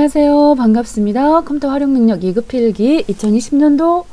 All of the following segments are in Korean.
안녕하세요. 반갑습니다. 컴퓨터 활용 능력 2급 필기 2020년도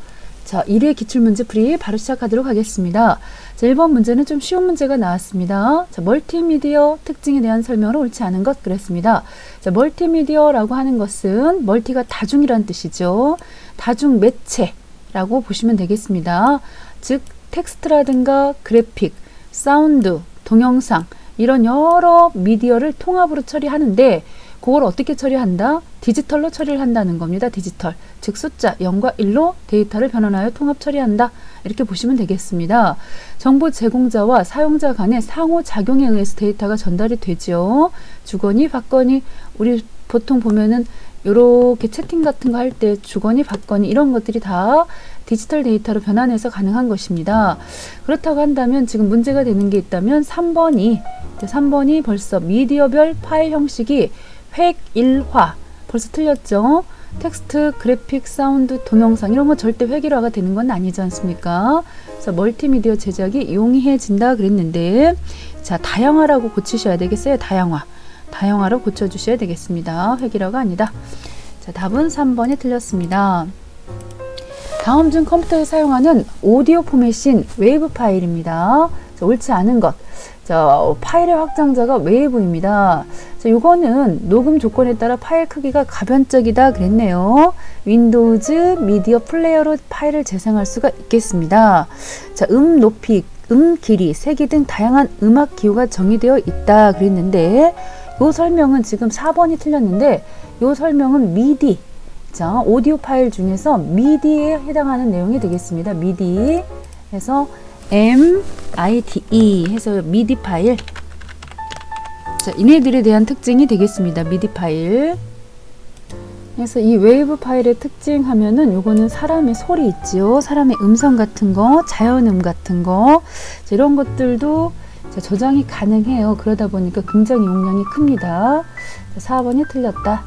1회 기출문제 풀이 바로 시작하도록 하겠습니다. 1번 문제는 좀 쉬운 문제가 나왔습니다. 멀티미디어 특징에 대한 설명으로 옳지 않은 것 그랬습니다. 멀티미디어라고 하는 것은 멀티가 다중이란 뜻이죠. 다중 매체라고 보시면 되겠습니다. 즉 텍스트라든가 그래픽, 사운드, 동영상 이런 여러 미디어를 통합으로 처리하는데 그걸 어떻게 처리한다? 디지털로 처리를 한다는 겁니다. 디지털. 즉 숫자 0과 1로 데이터를 변환하여 통합 처리한다. 이렇게 보시면 되겠습니다. 정보 제공자와 사용자 간의 상호작용에 의해서 데이터가 전달이 되죠. 주거니 받거니 우리 보통 보면은 요렇게 채팅 같은 거 할 때 주거니 받거니 이런 것들이 다 디지털 데이터로 변환해서 가능한 것입니다. 그렇다고 한다면 지금 문제가 되는 게 있다면 3번이 벌써 미디어별 파일 형식이 획일화 벌써 틀렸죠. 텍스트, 그래픽, 사운드, 동영상 이런 거 절대 획일화가 되는 건 아니지 않습니까? 그래서 멀티미디어 제작이 용이해진다 그랬는데 다양화라고 고치셔야 되겠어요. 다양화로 고쳐주셔야 되겠습니다. 획일화가 아니다. 답은 3번이 틀렸습니다. 다음 중 컴퓨터에 사용하는 오디오 포맷인 웨이브 파일입니다. 옳지 않은 것. 파일의 확장자가 웨이브입니다. 이거는 녹음 조건에 따라 파일 크기가 가변적이다 그랬네요. 윈도우즈 미디어 플레이어로 파일을 재생할 수가 있겠습니다. 높이, 길이, 세기 등 다양한 음악 기호가 정의되어 있다 그랬는데 이 설명은 지금 4번이 틀렸는데 이 설명은 미디, 오디오 파일 중에서 미디에 해당하는 내용이 되겠습니다. 미디 해서 MIDE 해서 미디 파일. 이네들에 대한 특징이 되겠습니다. 미디 파일. 그래서 이 웨이브 파일의 특징 하면은 요거는 사람의 소리 있지요. 사람의 음성 같은 거, 자연음 같은 거. 이런 것들도 저장이 가능해요. 그러다 보니까 굉장히 용량이 큽니다. 4번이 틀렸다.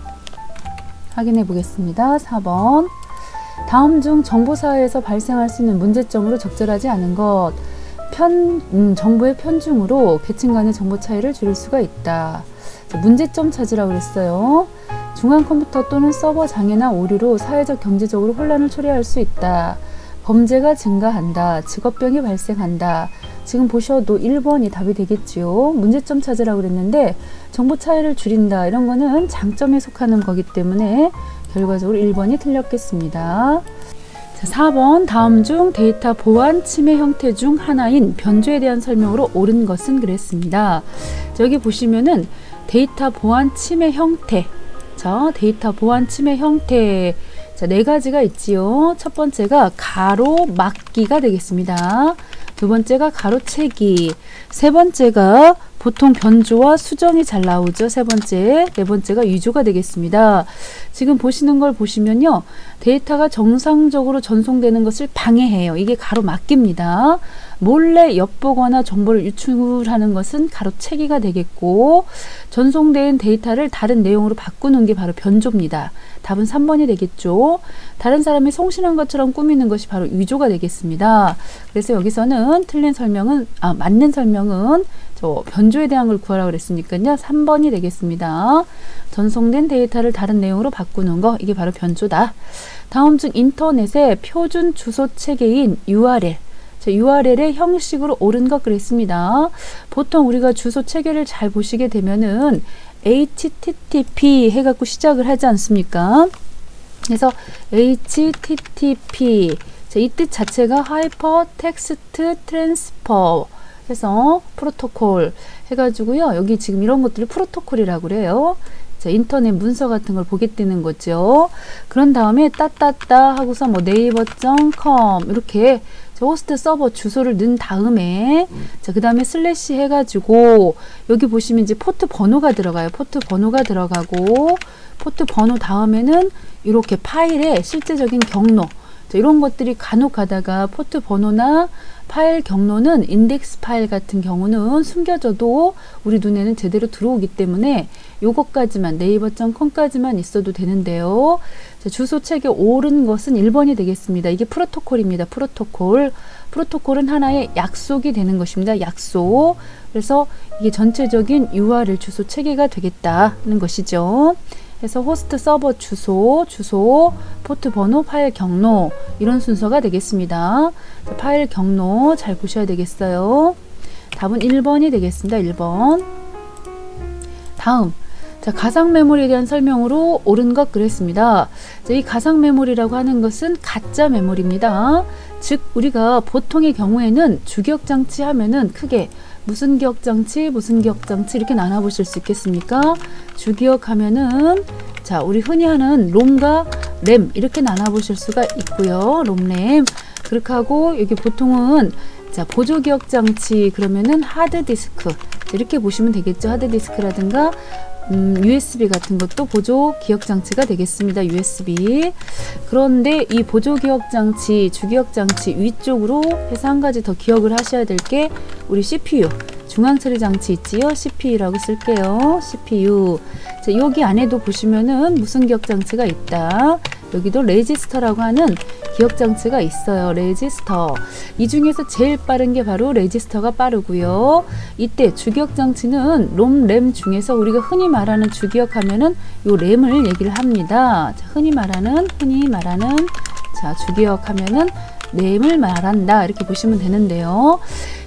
확인해 보겠습니다. 4번. 다음 중 정보사회에서 발생할 수 있는 문제점으로 적절하지 않은 것. 정보의 편중으로 계층 간의 정보 차이를 줄일 수가 있다. 문제점 찾으라고 그랬어요. 중앙 컴퓨터 또는 서버 장애나 오류로 사회적 경제적으로 혼란을 초래할 수 있다. 범죄가 증가한다. 직업병이 발생한다. 지금 보셔도 1번이 답이 되겠지요. 문제점 찾으라고 그랬는데 정보 차이를 줄인다. 이런 거는 장점에 속하는 거기 때문에 결과적으로 1번이 틀렸겠습니다. 4번 다음 중 데이터 보안 침해 형태 중 하나인 변조에 대한 설명으로 옳은 것은 그랬습니다. 여기 보시면은 데이터 보안 침해 형태. 데이터 보안 침해 형태. 네 가지가 있지요. 첫 번째가 가로막기가 되겠습니다. 두 번째가 가로채기. 세 번째가 보통 변조와 수정이 잘 나오죠. 세 번째. 네 번째가 위조가 되겠습니다. 지금 보시는 걸 보시면요. 데이터가 정상적으로 전송되는 것을 방해해요. 이게 가로막기입니다. 몰래 엿보거나 정보를 유출하는 것은 가로채기가 되겠고 전송된 데이터를 다른 내용으로 바꾸는 게 바로 변조입니다. 답은 3번이 되겠죠. 다른 사람이 송신한 것처럼 꾸미는 것이 바로 위조가 되겠습니다. 그래서 여기서는 맞는 설명은 변조에 대한 걸 구하라고 그랬으니까요. 3번이 되겠습니다. 전송된 데이터를 다른 내용으로 바꾸는 거 이게 바로 변조다. 다음 중 인터넷의 표준 주소 체계인 URL. URL의 형식으로 옳은 것 그랬습니다. 보통 우리가 주소 체계를 잘 보시게 되면은 HTTP 해갖고 시작을 하지 않습니까? 그래서 HTTP 이 뜻 자체가 하이퍼 텍스트 트랜스퍼 해서 프로토콜 해가지고요. 여기 지금 이런 것들을 프로토콜이라고 그래요. 인터넷 문서 같은 걸 보게 되는 거죠. 그런 다음에 따따따 하고서 네이버.com 이렇게 호스트 서버 주소를 넣은 다음에 그 다음에 슬래시 해가지고 여기 보시면 이제 포트 번호가 들어가요. 포트 번호가 들어가고 포트 번호 다음에는 이렇게 파일의 실제적인 경로 이런 것들이 간혹 가다가 포트 번호나 파일 경로는 인덱스 파일 같은 경우는 숨겨져도 우리 눈에는 제대로 들어오기 때문에 요것까지만 네이버.com까지만 있어도 되는데요. 주소 체계 옳은 것은 1번이 되겠습니다. 이게 프로토콜입니다. 프로토콜은 하나의 약속이 되는 것입니다. 약속. 그래서 이게 전체적인 URL 주소 체계가 되겠다는 것이죠. 해서 호스트 서버 주소, 포트 번호, 파일 경로 이런 순서가 되겠습니다. 자, 파일 경로 잘 보셔야 되겠어요. 답은 1번이 되겠습니다. 1번. 다음, 자, 가상 메모리에 대한 설명으로 옳은 것 그랬습니다. 자, 이 가상 메모리라고 하는 것은 가짜 메모리입니다. 즉 우리가 보통의 경우에는 주기억장치 하면은 크게 무슨 기억장치 이렇게 나눠 보실 수 있겠습니까? 주기억 하면은 자, 우리 흔히 하는 롬과 램 이렇게 나눠 보실 수가 있고요. 롬, 램. 그렇게 하고 여기 보통은 자, 보조기억장치 그러면은 하드디스크 이렇게 보시면 되겠죠. 하드디스크라든가 USB 같은 것도 보조 기억 장치가 되겠습니다. USB. 그런데 이 보조 기억 장치, 주기억 장치 위쪽으로 해서 한 가지 더 기억을 하셔야 될 게 우리 CPU, 중앙 처리 장치 있지요. CPU라고 쓸게요. CPU. 자, 여기 안에도 보시면은 무슨 기억 장치가 있다. 여기도 레지스터라고 하는 기억 장치가 있어요. 레지스터. 이 중에서 제일 빠른 게 바로 레지스터가 빠르고요. 이때 주기억 장치는 롬, 램 중에서 우리가 흔히 말하는 주기억 하면은 요 램을 얘기를 합니다. 자, 흔히 말하는 자, 주기억 하면은 램을 말한다. 이렇게 보시면 되는데요.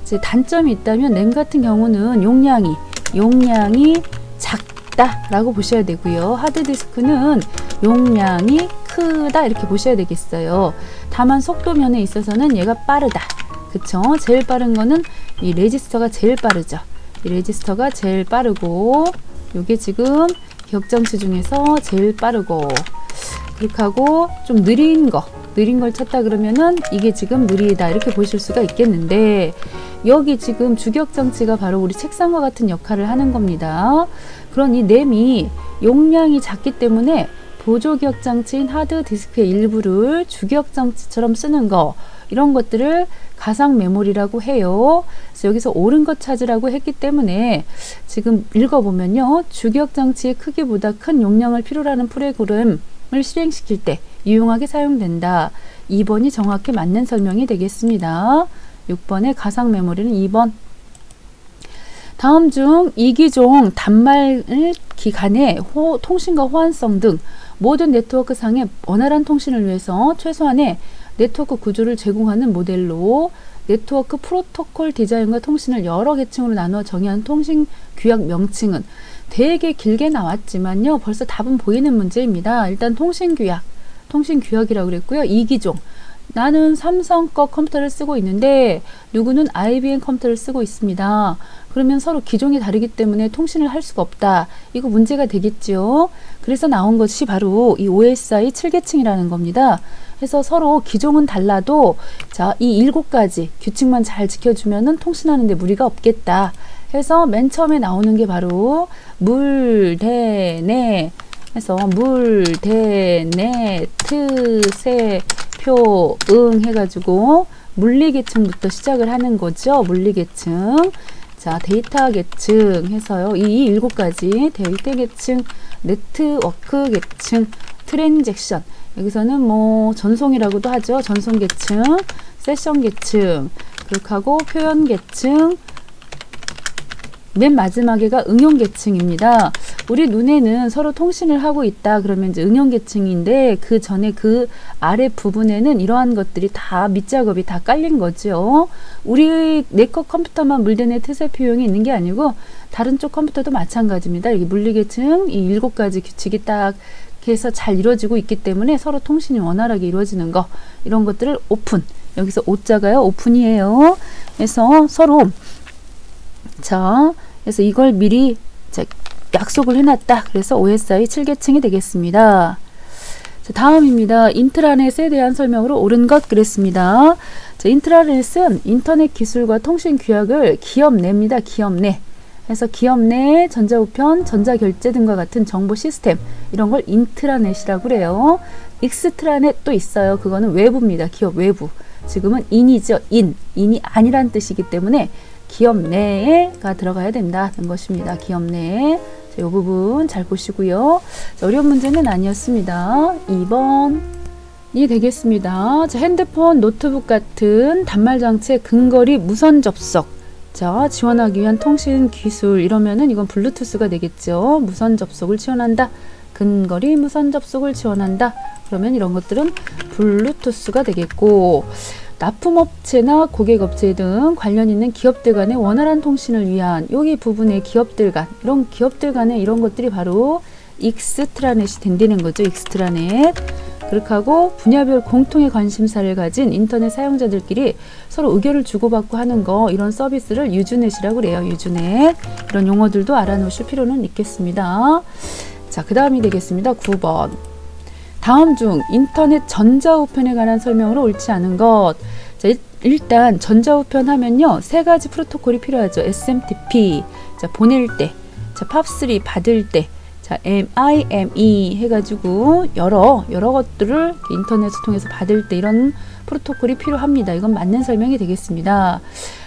이제 단점이 있다면 램 같은 경우는 용량이 작다라고 보셔야 되고요. 하드디스크는 용량이 크다 이렇게 보셔야 되겠어요. 다만 속도 면에 있어서는 얘가 빠르다. 그쵸? 제일 빠른 거는 이 레지스터가 제일 빠르죠. 이 레지스터가 제일 빠르고 요게 지금 기억장치 중에서 제일 빠르고 그렇게 하고 좀 느린 걸 찾다 그러면은 이게 지금 느리다 이렇게 보실 수가 있겠는데 여기 지금 주기억장치가 바로 우리 책상과 같은 역할을 하는 겁니다. 그러니 램이 용량이 작기 때문에 보조기억장치인 하드디스크의 일부를 주기억장치처럼 쓰는 거 이런 것들을 가상 메모리라고 해요. 그래서 여기서 옳은 것 찾으라고 했기 때문에 지금 읽어보면요. 주기억장치의 크기보다 큰 용량을 필요로 하는 프로그램을 실행시킬 때 유용하게 사용된다. 2번이 정확히 맞는 설명이 되겠습니다. 6번의 가상 메모리는 2번. 다음 중 이기종 단말 기간의 통신과 호환성 등 모든 네트워크상의 원활한 통신을 위해서 최소한의 네트워크 구조를 제공하는 모델로 네트워크 프로토콜 디자인과 통신을 여러 계층으로 나누어 정의한 통신 규약 명칭은 되게 길게 나왔지만요. 벌써 답은 보이는 문제입니다. 일단 통신 규약이라고 그랬고요. 이기종. 나는 삼성 거 컴퓨터를 쓰고 있는데 누구는 IBM 컴퓨터를 쓰고 있습니다. 그러면 서로 기종이 다르기 때문에 통신을 할 수가 없다. 이거 문제가 되겠죠. 그래서 나온 것이 바로 이 OSI 7계층이라는 겁니다. 그래서 서로 기종은 달라도 자, 이 7가지 규칙만 잘 지켜주면은 통신하는 데 무리가 없겠다. 해서 맨 처음에 나오는 게 바로 물, 대, 내 해서 물, 대, 내, 트, 세, 표, 응 해가지고 물리계층부터 시작을 하는 거죠. 물리계층. 자, 데이터 계층 해서요. 이 7가지 데이터 계층, 네트워크 계층, 트랜잭션. 여기서는 뭐 전송이라고도 하죠. 전송 계층, 세션 계층, 그렇게 하고 표현 계층, 맨 마지막에가 응용 계층입니다. 우리 눈에는 서로 통신을 하고 있다 그러면 이제 응용 계층인데 그 전에 그 아래 부분에는 이러한 것들이 다 밑작업이 다 깔린 거죠. 우리 내 거 컴퓨터만 물대내 트세 표용이 있는 게 아니고 다른 쪽 컴퓨터도 마찬가지입니다. 여기 물리 계층 이 7가지 규칙이 딱 해서 잘 이루어지고 있기 때문에 서로 통신이 원활하게 이루어지는 거 이런 것들을 오픈 여기서 오자가요 오픈이에요. 그래서 서로 자 그래서 이걸 미리 약속을 해놨다. 그래서 OSI 7계층이 되겠습니다. 자, 다음입니다. 인트라넷에 대한 설명으로 옳은 것 그랬습니다. 자, 인트라넷은 인터넷 기술과 통신 규약을 기업 내입니다. 기업 내. 그래서 기업 내 전자우편, 전자결제 등과 같은 정보 시스템 이런 걸 인트라넷이라고 그래요. 익스트라넷도 있어요. 그거는 외부입니다. 기업 외부. 지금은 인이죠. 인이 아니란 뜻이기 때문에 기업 내에가 들어가야 된다는 것입니다. 기업 내에. 이 부분 잘 보시고요. 자, 어려운 문제는 아니었습니다. 2번이 되겠습니다. 자, 핸드폰, 노트북 같은 단말 장치의 근거리 무선 접속. 자, 지원하기 위한 통신 기술 이러면은 이건 블루투스가 되겠죠. 무선 접속을 지원한다. 근거리 무선 접속을 지원한다. 그러면 이런 것들은 블루투스가 되겠고, 납품업체나 고객업체 등 관련 있는 기업들 간의 원활한 통신을 위한 여기 부분의 기업들 간, 이런 기업들 간의 이런 것들이 바로 익스트라넷이 된다는 거죠. 익스트라넷. 그렇게 하고 분야별 공통의 관심사를 가진 인터넷 사용자들끼리 서로 의견을 주고받고 하는 거, 이런 서비스를 유즈넷이라고 그래요. 유즈넷. 이런 용어들도 알아놓으실 필요는 있겠습니다. 자, 그 다음이 되겠습니다. 9번. 다음 중 인터넷 전자우편에 관한 설명으로 옳지 않은 것. 자, 일단 전자우편 하면요, 세 가지 프로토콜이 필요하죠. SMTP, 자, 보낼 때, 자, POP3 받을 때, 자, MIME 해가지고 여러 것들을 인터넷을 통해서 받을 때 이런 프로토콜이 필요합니다. 이건 맞는 설명이 되겠습니다.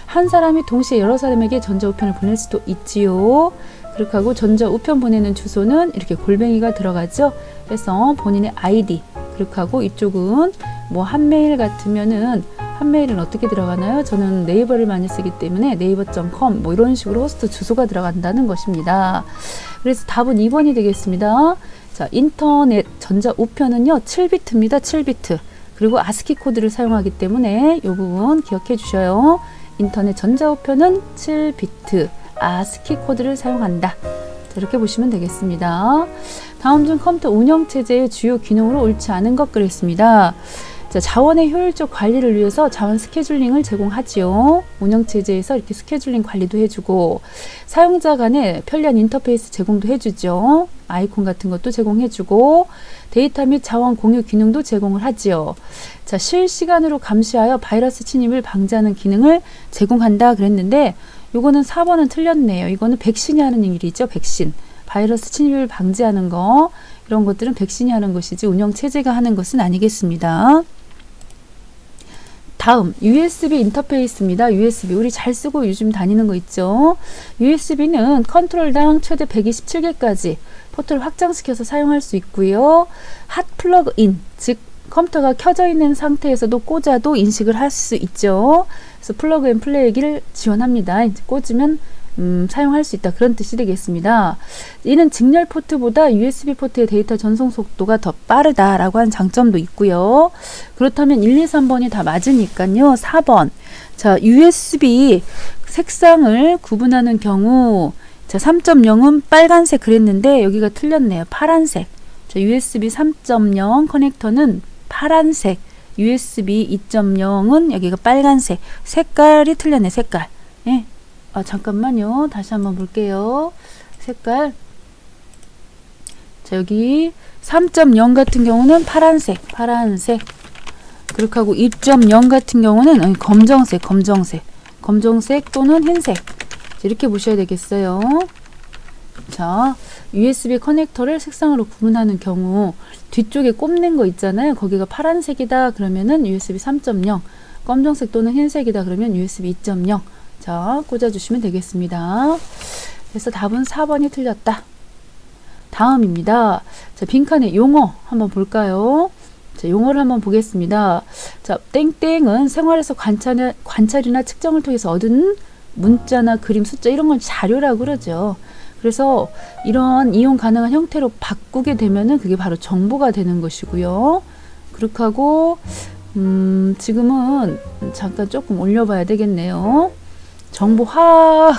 한 사람이 동시에 여러 사람에게 전자우편을 보낼 수도 있지요. 그렇게 하고 전자우편 보내는 주소는 이렇게 골뱅이가 들어가죠. 그래서 본인의 아이디, 그렇게 하고 이쪽은 뭐 한메일 같으면은, 한메일은 어떻게 들어가나요? 저는 네이버를 많이 쓰기 때문에 네이버.com 뭐 이런 식으로 호스트 주소가 들어간다는 것입니다. 그래서 답은 2번이 되겠습니다. 자, 인터넷 전자우편은요 7비트입니다. 7비트. 그리고 아스키 코드를 사용하기 때문에 이 부분 기억해 주셔요. 인터넷 전자우편은 7비트 아스키 코드를 사용한다. 자, 이렇게 보시면 되겠습니다. 다음 중 컴퓨터 운영체제의 주요 기능으로 옳지 않은 것 그랬습니다. 자, 자원의 효율적 관리를 위해서 자원 스케줄링을 제공하지요. 운영체제에서 이렇게 스케줄링 관리도 해주고, 사용자 간의 편리한 인터페이스 제공도 해주죠. 아이콘 같은 것도 제공해주고, 데이터 및 자원 공유 기능도 제공을 하지요. 자, 실시간으로 감시하여 바이러스 침입을 방지하는 기능을 제공한다 그랬는데, 요거는 4번은 틀렸네요. 이거는 백신이 하는 일이죠. 백신. 바이러스 침입을 방지하는 거, 이런 것들은 백신이 하는 것이지 운영체제가 하는 것은 아니겠습니다. 다음 USB 인터페이스입니다. USB 우리 잘 쓰고 요즘 다니는 거 있죠. USB는 컨트롤당 최대 127개까지 포트를 확장시켜서 사용할 수 있고요. 핫 플러그 인, 즉 컴퓨터가 켜져 있는 상태에서도 꽂아도 인식을 할 수 있죠. 그래서 플러그 앤 플레이기를 지원합니다. 이제 꽂으면 사용할 수 있다, 그런 뜻이 되겠습니다. 이는 직렬 포트보다 USB 포트의 데이터 전송 속도가 더 빠르다라고 하는 장점도 있고요. 그렇다면 1, 2, 3번이 다 맞으니까요. 4번. 자, USB 색상을 구분하는 경우, 자, 3.0은 빨간색 그랬는데 여기가 틀렸네요. 파란색. 자, USB 3.0 커넥터는 파란색, USB 2.0은 여기가 빨간색. 색깔이 틀렸네, 색깔. 예. 아, 잠깐만요. 다시 한번 볼게요. 색깔. 자, 여기 3.0 같은 경우는 파란색. 그렇게 하고 2.0 같은 경우는 검정색. 검정색 또는 흰색. 이렇게 보셔야 되겠어요. 자, USB 커넥터를 색상으로 구분하는 경우 뒤쪽에 꼽는 거 있잖아요. 거기가 파란색이다 그러면은 USB 3.0, 검정색 또는 흰색이다 그러면 USB 2.0. 자, 꽂아주시면 되겠습니다. 그래서 답은 4번이 틀렸다. 다음입니다. 자, 빈칸의 용어 한번 볼까요? 자, 용어를 한번 보겠습니다. 자, 땡땡은 생활에서 관찰이나 측정을 통해서 얻은 문자나 그림, 숫자 이런 건 자료라고 그러죠. 그래서 이런 이용 가능한 형태로 바꾸게 되면은 그게 바로 정보가 되는 것이고요. 그렇게 하고 지금은 잠깐 조금 올려봐야 되겠네요. 정보화.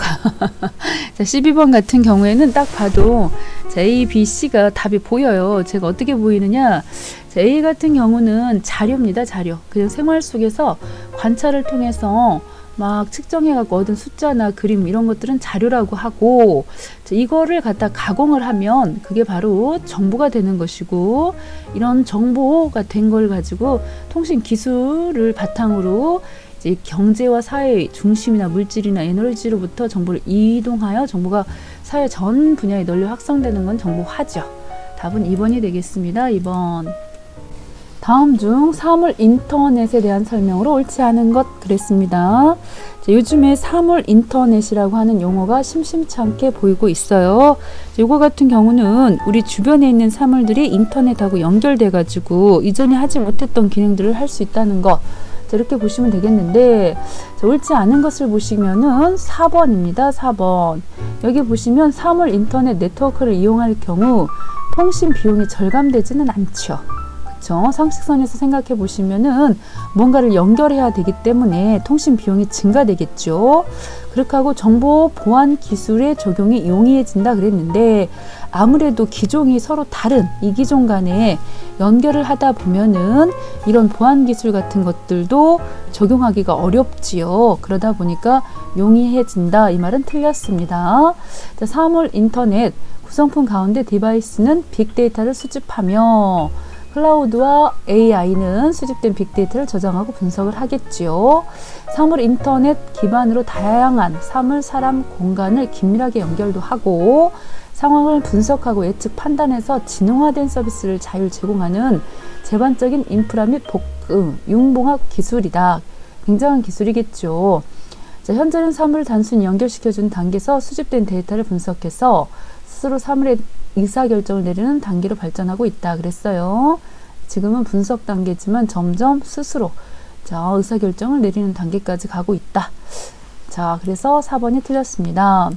자, 12번 같은 경우에는 딱 봐도 자, A, B, C가 답이 보여요. 제가 어떻게 보이느냐. 자, A 같은 경우는 자료입니다. 자료. 그냥 생활 속에서 관찰을 통해서 막 측정해갖고 얻은 숫자나 그림 이런 것들은 자료라고 하고, 자, 이거를 갖다 가공을 하면 그게 바로 정보가 되는 것이고, 이런 정보가 된 걸 가지고 통신 기술을 바탕으로 이제 경제와 사회의 중심이나 물질이나 에너지로부터 정보를 이동하여 정보가 사회 전 분야에 널리 확산되는 건 정보화죠. 답은 2번이 되겠습니다. 2번. 다음 중 사물 인터넷에 대한 설명으로 옳지 않은 것 그랬습니다. 자, 요즘에 사물 인터넷이라고 하는 용어가 심심찮게 보이고 있어요. 요거 같은 경우는 우리 주변에 있는 사물들이 인터넷하고 연결돼 가지고 이전에 하지 못했던 기능들을 할 수 있다는 것. 자, 이렇게 보시면 되겠는데, 자, 옳지 않은 것을 보시면은 4번입니다. 4번. 여기 보시면 사물 인터넷 네트워크를 이용할 경우 통신 비용이 절감되지는 않죠. 그쵸? 상식선에서 생각해 보시면은 뭔가를 연결해야 되기 때문에 통신 비용이 증가되겠죠. 그렇게 하고 정보 보안 기술의 적용이 용이해진다 그랬는데, 아무래도 기종이 서로 다른 이 기종 간에 연결을 하다 보면은 이런 보안 기술 같은 것들도 적용하기가 어렵지요. 그러다 보니까 용이해진다, 이 말은 틀렸습니다. 자, 사물 인터넷 구성품 가운데 디바이스는 빅데이터를 수집하며 클라우드와 AI는 수집된 빅데이터를 저장하고 분석을 하겠지요. 사물 인터넷 기반으로 다양한 사물, 사람, 공간을 긴밀하게 연결도 하고 상황을 분석하고 예측 판단해서 지능화된 서비스를 자율 제공하는 제반적인 인프라 및 융봉합 기술이다. 굉장한 기술이겠죠. 자, 현재는 사물을 단순히 연결시켜주는 단계에서 수집된 데이터를 분석해서 스스로 사물의 의사결정을 내리는 단계로 발전하고 있다 그랬어요. 지금은 분석 단계지만 점점 스스로 의사결정을 내리는 단계까지 가고 있다. 자, 그래서 4번이 틀렸습니다.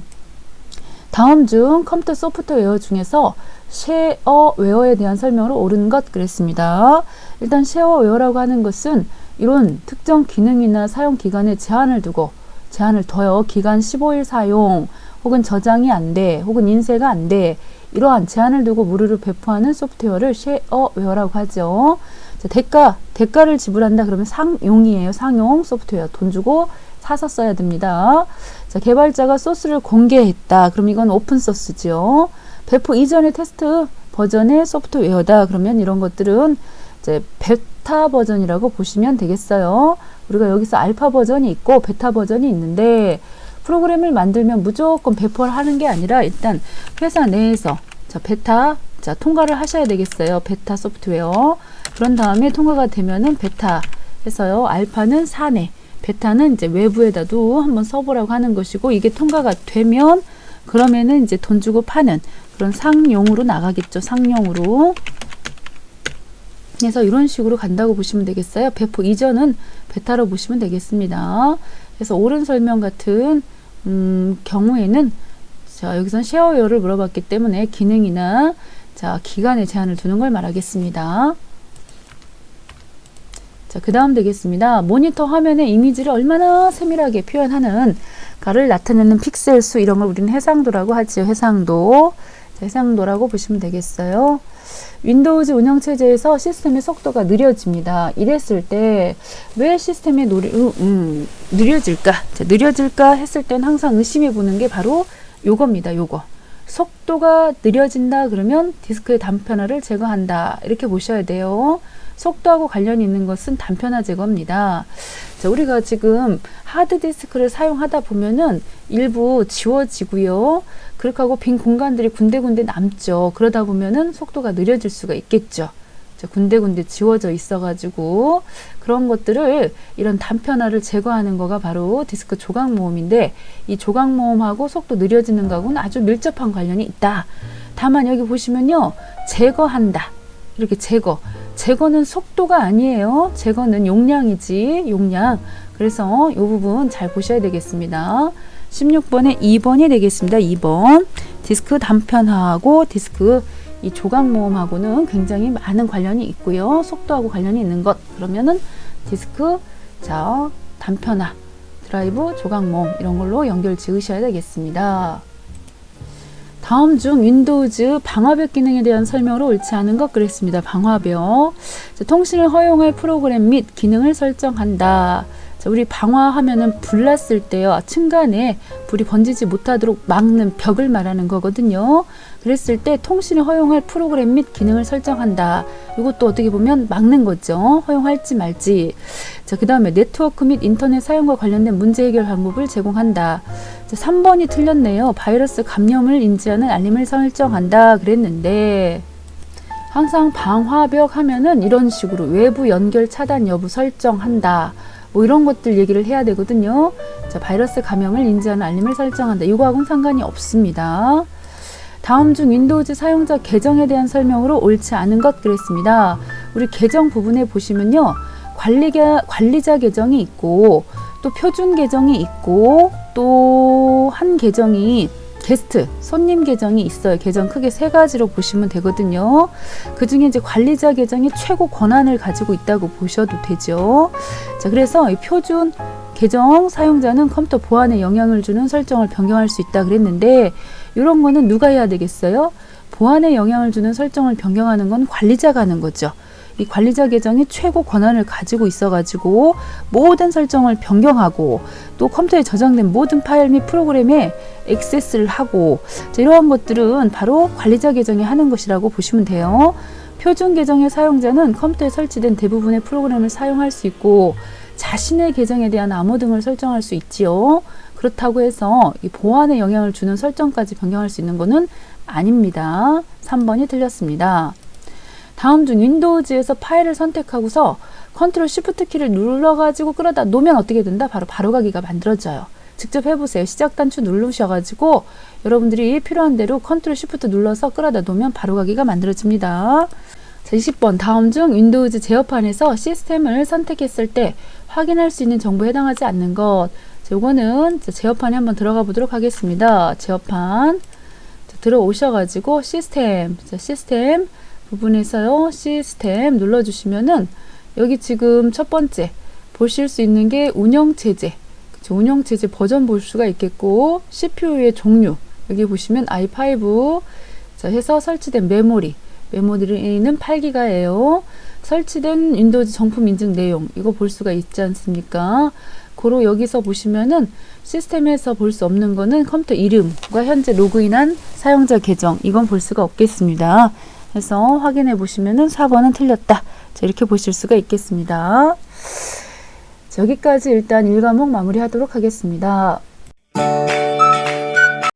다음 중 컴퓨터 소프트웨어 중에서 쉐어웨어에 대한 설명으로 옳은 것 그랬습니다. 일단 쉐어웨어라고 하는 것은 이런 특정 기능이나 사용 기간에 제한을 둬요. 기간 15일 사용, 혹은 저장이 안 돼, 혹은 인쇄가 안 돼, 이러한 제한을 두고 무료로 배포하는 소프트웨어를 쉐어웨어라고 하죠. 자, 대가를 지불한다 그러면 상용이에요. 상용 소프트웨어. 돈 주고 사서 써야 됩니다. 자, 개발자가 소스를 공개했다. 그럼 이건 오픈 소스죠. 배포 이전의 테스트 버전의 소프트웨어다. 그러면 이런 것들은 이제 베타 버전이라고 보시면 되겠어요. 우리가 여기서 알파 버전이 있고 베타 버전이 있는데, 프로그램을 만들면 무조건 배포를 하는 게 아니라 일단 회사 내에서 베타 통과를 하셔야 되겠어요. 베타 소프트웨어. 그런 다음에 통과가 되면은 베타 해서요. 알파는 사내, 베타는 이제 외부에다도 한번 써보라고 하는 것이고, 이게 통과가 되면 그러면은 이제 돈 주고 파는 그런 상용으로 나가겠죠. 상용으로. 그래서 이런 식으로 간다고 보시면 되겠어요. 배포 이전은 베타로 보시면 되겠습니다. 그래서 옳은 설명 같은 경우에는 여기선 쉐어웨어를 물어봤기 때문에 기능이나 기간에 제한을 두는 걸 말하겠습니다. 자, 그 다음 되겠습니다. 모니터 화면의 이미지를 얼마나 세밀하게 표현하는가를 나타내는 픽셀 수, 이런 걸 우리는 해상도라고 하지요. 해상도. 자, 해상도라고 보시면 되겠어요. 윈도우즈 운영체제에서 시스템의 속도가 느려집니다. 이랬을 때 왜 시스템이 느려질까? 자, 느려질까 했을 땐 항상 의심해 보는 게 바로 요겁니다. 요거. 속도가 느려진다 그러면 디스크의 단편화를 제거한다. 이렇게 보셔야 돼요. 속도하고 관련이 있는 것은 단편화 제거입니다. 자, 우리가 지금 하드디스크를 사용하다 보면은 일부 지워지고요. 그렇게 하고 빈 공간들이 군데군데 남죠. 그러다 보면은 속도가 느려질 수가 있겠죠. 자, 군데군데 지워져 있어가지고 그런 것들을, 이런 단편화를 제거하는 거가 바로 디스크 조각 모음인데, 이 조각 모음하고 속도 느려지는 거하고는 아주 밀접한 관련이 있다. 다만 여기 보시면요, 제거한다. 이렇게 제거는 속도가 아니에요. 제거는 용량이지, 용량. 그래서 이 부분 잘 보셔야 되겠습니다. 16번에 2번이 되겠습니다. 2번. 디스크 단편화하고 디스크 이 조각 모음하고는 굉장히 많은 관련이 있고요. 속도하고 관련이 있는 것. 그러면은 디스크, 단편화, 드라이브, 조각 모음, 이런 걸로 연결 지으셔야 되겠습니다. 다음 중 윈도우즈 방화벽 기능에 대한 설명으로 옳지 않은 것 그랬습니다. 방화벽. 통신을 허용할 프로그램 및 기능을 설정한다. 우리 방화하면은 불 났을 때요, 층간에 불이 번지지 못하도록 막는 벽을 말하는 거거든요. 그랬을 때 통신을 허용할 프로그램 및 기능을 설정한다. 이것도 어떻게 보면 막는 거죠. 허용할지 말지. 자, 그 다음에 네트워크 및 인터넷 사용과 관련된 문제 해결 방법을 제공한다. 자, 3번이 틀렸네요. 바이러스 감염을 인지하는 알림을 설정한다 그랬는데, 항상 방화벽 하면은 이런 식으로 외부 연결 차단 여부 설정한다. 뭐 이런 것들 얘기를 해야 되거든요. 자, 바이러스 감염을 인지하는 알림을 설정한다. 이거하고는 상관이 없습니다. 다음 중 윈도우즈 사용자 계정에 대한 설명으로 옳지 않은 것 그랬습니다. 우리 계정 부분에 보시면요, 관리자 계정이 있고, 또 표준 계정이 있고, 또 한 계정이 게스트, 손님 계정이 있어요. 계정 크게 3가지로 보시면 되거든요. 그 중에 이제 관리자 계정이 최고 권한을 가지고 있다고 보셔도 되죠. 자, 그래서 이 표준 계정 사용자는 컴퓨터 보안에 영향을 주는 설정을 변경할 수 있다 그랬는데, 이런 거는 누가 해야 되겠어요? 보안에 영향을 주는 설정을 변경하는 건 관리자가 하는 거죠. 이 관리자 계정이 최고 권한을 가지고 있어가지고 모든 설정을 변경하고 또 컴퓨터에 저장된 모든 파일 및 프로그램에 액세스를 하고, 이러한 것들은 바로 관리자 계정이 하는 것이라고 보시면 돼요. 표준 계정의 사용자는 컴퓨터에 설치된 대부분의 프로그램을 사용할 수 있고 자신의 계정에 대한 암호 등을 설정할 수 있지요. 그렇다고 해서 이 보안에 영향을 주는 설정까지 변경할 수 있는 것은 아닙니다. 3번이 틀렸습니다. 다음 중 윈도우즈에서 파일을 선택하고서 컨트롤 쉬프트 키를 눌러가지고 끌어다 놓으면 어떻게 된다? 바로 가기가 만들어져요. 직접 해보세요. 시작 단추 누르셔가지고 여러분들이 필요한 대로 컨트롤 쉬프트 눌러서 끌어다 놓으면 바로 가기가 만들어집니다. 자, 20번 다음 중 윈도우즈 제어판에서 시스템을 선택했을 때 확인할 수 있는 정보에 해당하지 않는 것. 요거는 제어판에 한번 들어가 보도록 하겠습니다. 제어판 들어오셔가지고 시스템 부분에서요, 시스템 눌러주시면은 여기 지금 첫 번째 보실 수 있는 게 운영체제, 운영체제 버전 볼 수가 있겠고, CPU의 종류 여기 보시면 i5 자 해서 설치된 메모리는 8기가예요. 설치된 윈도우즈 정품 인증 내용 이거 볼 수가 있지 않습니까? 고로 여기서 보시면은 시스템에서 볼 수 없는 거는 컴퓨터 이름과 현재 로그인한 사용자 계정, 이건 볼 수가 없겠습니다. 그래서 확인해 보시면은 4번은 틀렸다. 자, 이렇게 보실 수가 있겠습니다. 자, 여기까지 일단 1과목 마무리하도록 하겠습니다.